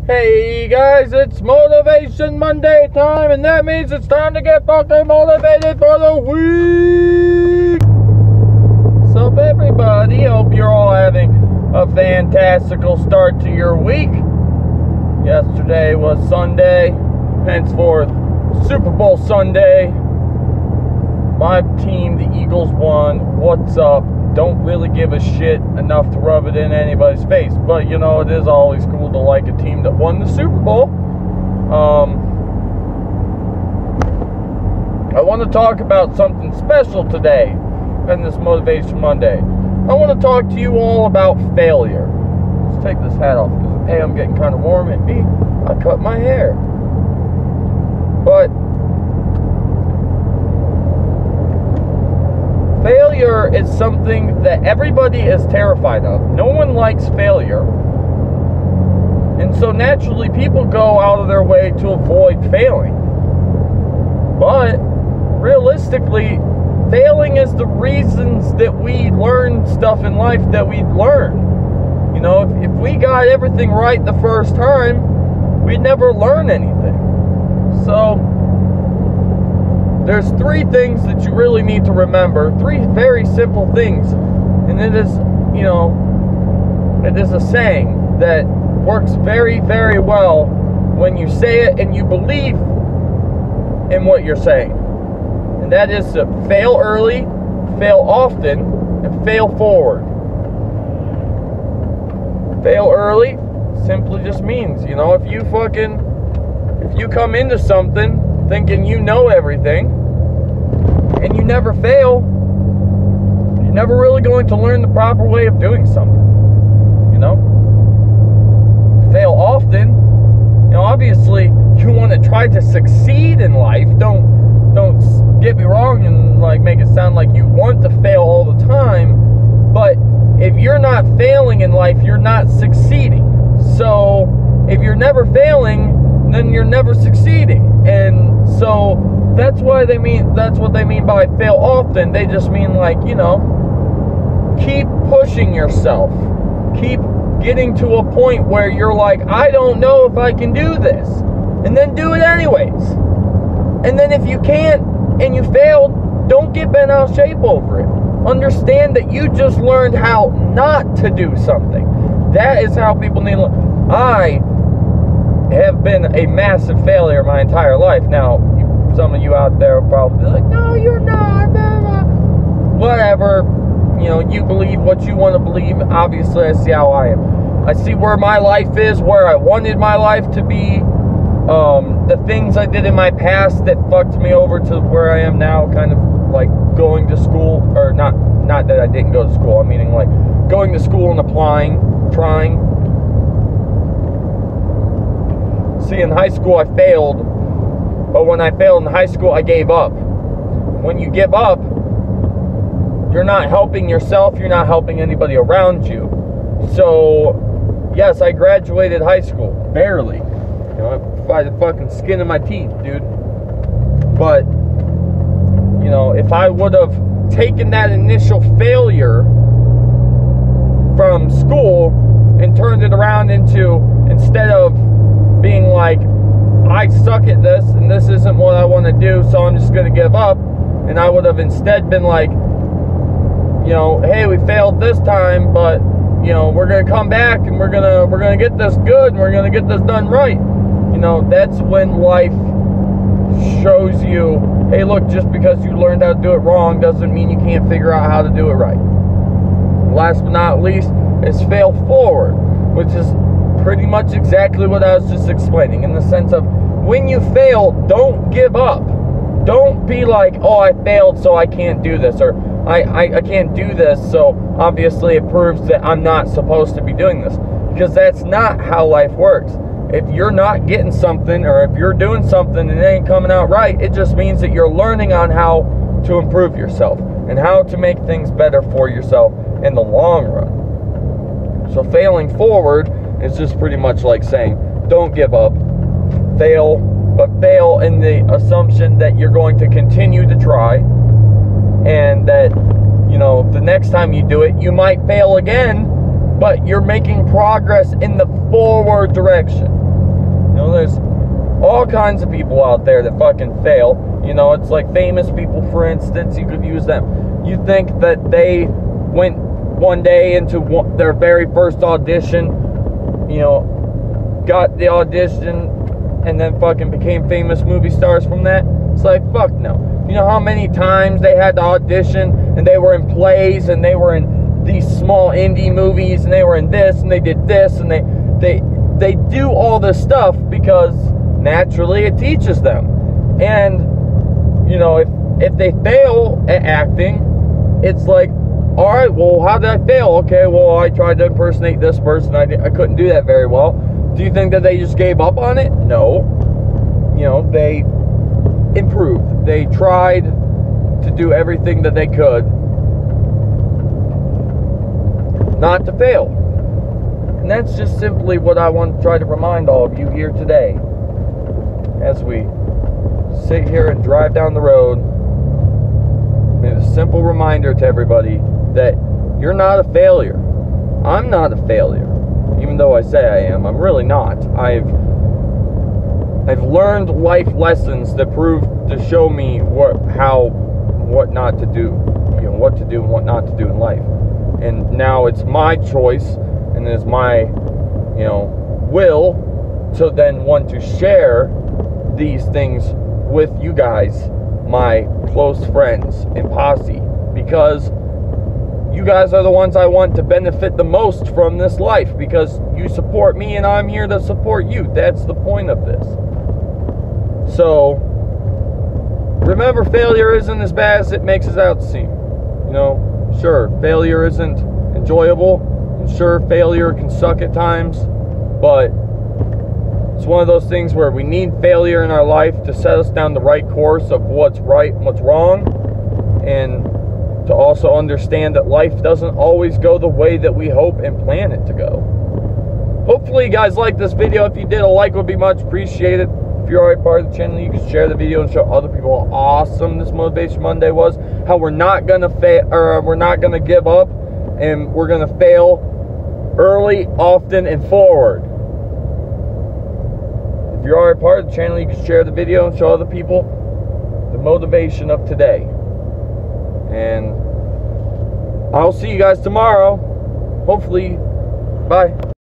Hey guys, it's Motivation Monday time, and that means it's time to get fucking motivated for the week. So everybody, hope you're all having a fantastical start to your week. Yesterday was Sunday, henceforth Super Bowl Sunday. My team, the Eagles, won. What's up? Don't really give a shit enough to rub it in anybody's face, but you know, it is always cool to like a team that won the Super Bowl. I want to talk about something special today in this Motivation Monday. I want to talk to you all about failure. Let's take this hat off because A, I'm getting kind of warm, and B, I cut my hair. But failure is something that everybody is terrified of. No one likes failure. And so naturally people go out of their way to avoid failing. But realistically, failing is the reasons that we learn stuff in life that we learn. You know, if we got everything right the first time, we'd never learn anything. So there's three things that you really need to remember. Three very simple things. And it is, you know, it is a saying that works very, very well when you say it and you believe in what you're saying. And that is to fail early, fail often, and fail forward. Fail early simply just means, you know, if you come into something thinking you know everything, and you never fail, you're never really going to learn the proper way of doing something, you know? Fail often, you know, obviously you want to try to succeed in life. Don't get me wrong and like make it sound like you want to fail all the time, but if you're not failing in life, you're not succeeding. So if you're never failing, then you're never succeeding. And so that's what they mean by fail often. They just mean, like, you know, keep pushing yourself. Keep getting to a point where you're like, I don't know if I can do this. And then do it anyways. And then if you can't and you failed, don't get bent out of shape over it. Understand that you just learned how not to do something. That is how people need to learn. I have been a massive failure my entire life. Now, some of you out there will probably be like, no, you're not. Whatever. You know, you believe what you want to believe. Obviously, I see how I am. I see where my life is, where I wanted my life to be. The things I did in my past that fucked me over to where I am now, kind of like going to school, or not that I didn't go to school, I'm meaning like going to school and applying, trying. See, in high school I failed, but when I failed in high school I gave up. When you give up, you're not helping yourself, you're not helping anybody around you. So, yes, I graduated high school, barely. You know, by the fucking skin of my teeth, dude. But, you know, if I would have taken that initial failure from school and turned it around into, instead of being like, I suck at this and this isn't what I want to do, so I'm just going to give up, and I would have instead been like, you know, hey, we failed this time, but, you know, we're going to come back and we're going to get this good and we're going to get this done right. You know, that's when life shows you, hey, look, just because you learned how to do it wrong doesn't mean you can't figure out how to do it right. Last but not least is fail forward, which is pretty much exactly what I was just explaining, in the sense of when you fail, don't give up. Don't be like, oh, I failed, so I can't do this, or I can't do this, so obviously it proves that I'm not supposed to be doing this, because that's not how life works. If you're not getting something, or if you're doing something and it ain't coming out right, it just means that you're learning on how to improve yourself and how to make things better for yourself in the long run. So failing forward is just pretty much like saying, don't give up, fail, but fail in the assumption that you're going to continue to try, and that, you know, the next time you do it, you might fail again, but you're making progress in the forward direction. know, there's all kinds of people out there that fucking fail. You know, it's like famous people, for instance, you could use them. You think that they went one day into their very first audition, you know, got the audition, and then fucking became famous movie stars from that? It's like, fuck no. You know how many times they had to audition, and they were in plays, and they were in these small indie movies, and they were in this, and they did this, and they do all this stuff because naturally it teaches them. And, you know, if they fail at acting, it's like, all right, well, how did I fail? Okay, well, I tried to impersonate this person. I couldn't do that very well. Do you think that they just gave up on it? No. You know, they improved. They tried to do everything that they could not to fail. And that's just simply what I want to try to remind all of you here today as we sit here and drive down the road. It's a simple reminder to everybody that you're not a failure. I'm not a failure. Even though I say I am, I'm really not. I've learned life lessons that prove to show me what not to do, you know, what to do and what not to do in life. And now it's my choice, and it's my, you know, will to then want to share these things with you guys, my close friends and posse, because you guys are the ones I want to benefit the most from this life, because you support me and I'm here to support you. That's the point of this. So remember, failure isn't as bad as it makes it out to seem. You know, sure, failure isn't enjoyable, and sure, failure can suck at times, but it's one of those things where we need failure in our life to set us down the right course of what's right and what's wrong, and to also understand that life doesn't always go the way that we hope and plan it to go. Hopefully you guys liked this video. If you did, a like would be much appreciated. If you're already part of the channel, you can share the video and show other people how awesome this Motivation Monday was, how we're not gonna we're not gonna give up, and we're gonna fail early, often, and forward. If you're already part of the channel, you can share the video and show other people the motivation of today. And I'll see you guys tomorrow. Hopefully. Bye.